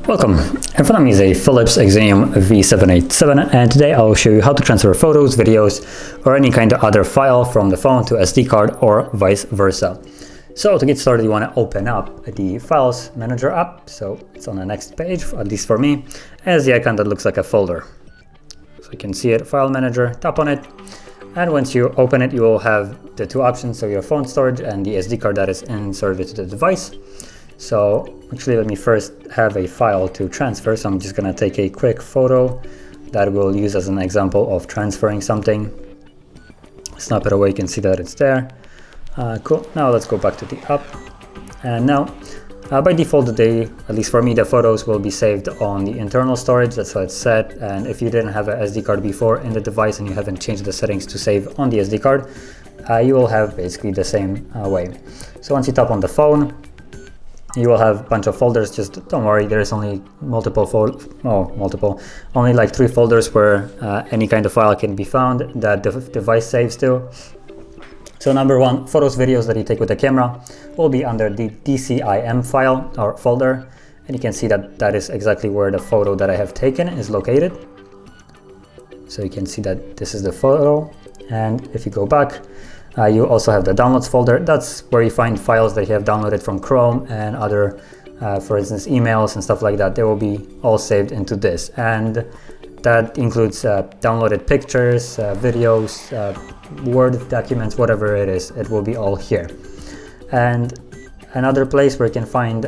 Welcome. In front of me is a PHILIPS Xenium V787, and today I'll show you how to transfer photos, videos, or any kind of other file from the phone to SD card or vice versa. So to get started, you want to open up the Files Manager app. So it's on the next page, at least for me, as the icon that looks like a folder. So you can see it, File Manager, tap on it, and once you open it, you will have the two options, so your phone storage and the SD card that is inserted to the device. So actually, let me first have a file to transfer. So I'm just going to take a quick photo that we'll use as an example of transferring something. Snap it away, you can see that it's there. Cool. Now let's go back to the app. And now, by default today, at least for me, the photos will be saved on the internal storage. That's how it's set. And if you didn't have an SD card before in the device and you haven't changed the settings to save on the SD card, you will have basically the same way. So once you tap on the phone, you will have a bunch of folders. Just don't worry, there's only only like 3 folders where any kind of file can be found that the device saves to. So number 1, photos, videos that you take with the camera will be under the DCIM file or folder, and you can see that that is exactly where the photo that I have taken is located. So you can see that this is the photo, and if you go back, you also have the downloads folder. That's where you find files that you have downloaded from Chrome and other, for instance, emails and stuff like that. They will be all saved into this. And that includes downloaded pictures, videos, Word documents, whatever it is, it will be all here. And another place where you can find,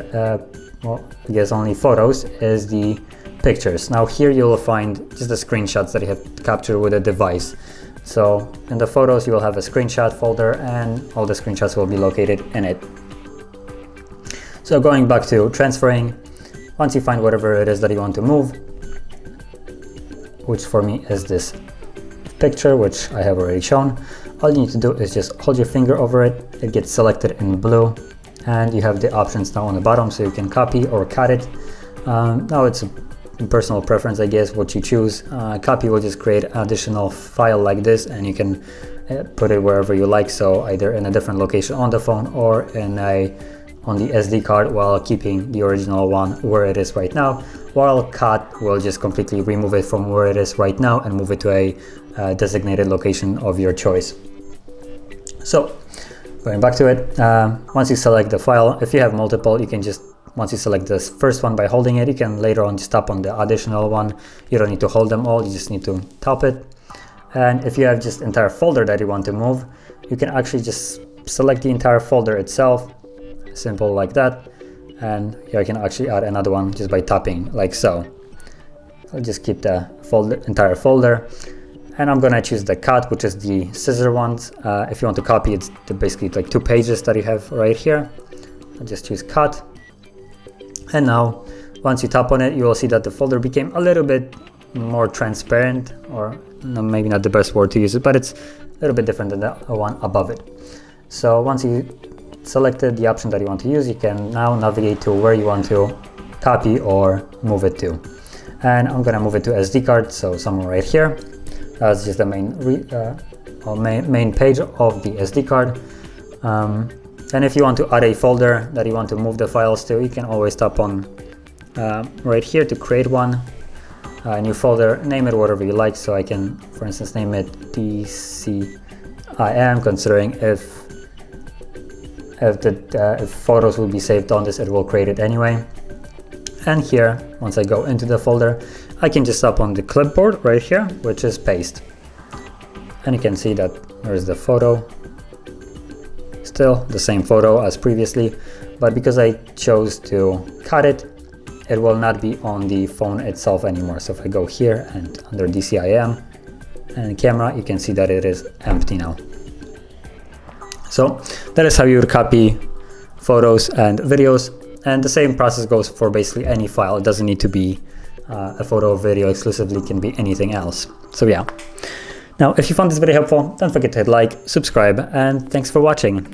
well, I guess only photos is the pictures. Now here you'll find just the screenshots that you have captured with a device. So in the photos, you will have a screenshot folder and all the screenshots will be located in it. So going back to transferring, once you find whatever it is that you want to move, which for me is this picture, which I have already shown, all you need to do is just hold your finger over it. It gets selected in blue, and you have the options now on the bottom, so you can copy or cut it. Now it's a personal preference, I guess, what you choose. Copy will just create an additional file like this, and you can put it wherever you like, so either in a different location on the phone or on the SD card, while keeping the original one where it is right now. While cut will just completely remove it from where it is right now and move it to a designated location of your choice. So going back to it, once you select the file, if you have multiple, you can just, once you select this first one by holding it, you can later on just tap on the additional one. You don't need to hold them all, you just need to tap it. And if you have just entire folder that you want to move, you can actually just select the entire folder itself, simple like that. And here I can actually add another one just by tapping like so. I'll just keep the entire folder. And I'm gonna choose the cut, which is the scissor ones. If you want to copy, it's basically like 2 pages that you have right here. I'll just choose cut. And now, once you tap on it, you will see that the folder became a little bit more transparent, or maybe not the best word to use it, but it's a little bit different than the one above it. So once you selected the option that you want to use, you can now navigate to where you want to copy or move it to. And I'm gonna move it to SD card, so somewhere right here. That's just the main page of the SD card. And if you want to add a folder that you want to move the files to, you can always tap on right here to create one, a new folder, name it whatever you like. So I can, for instance, name it DCIM, considering if photos will be saved on this, it will create it anyway. And here, once I go into the folder, I can just tap on the clipboard right here, which is paste. And you can see that there's the photo. Still the same photo as previously, but because I chose to cut it, it will not be on the phone itself anymore. So if I go here and under DCIM and camera, you can see that it is empty now. So that is how you would copy photos and videos, and the same process goes for basically any file. It doesn't need to be a photo or video exclusively, it can be anything else. So yeah. Now, if you found this video helpful, don't forget to hit like, subscribe, and thanks for watching.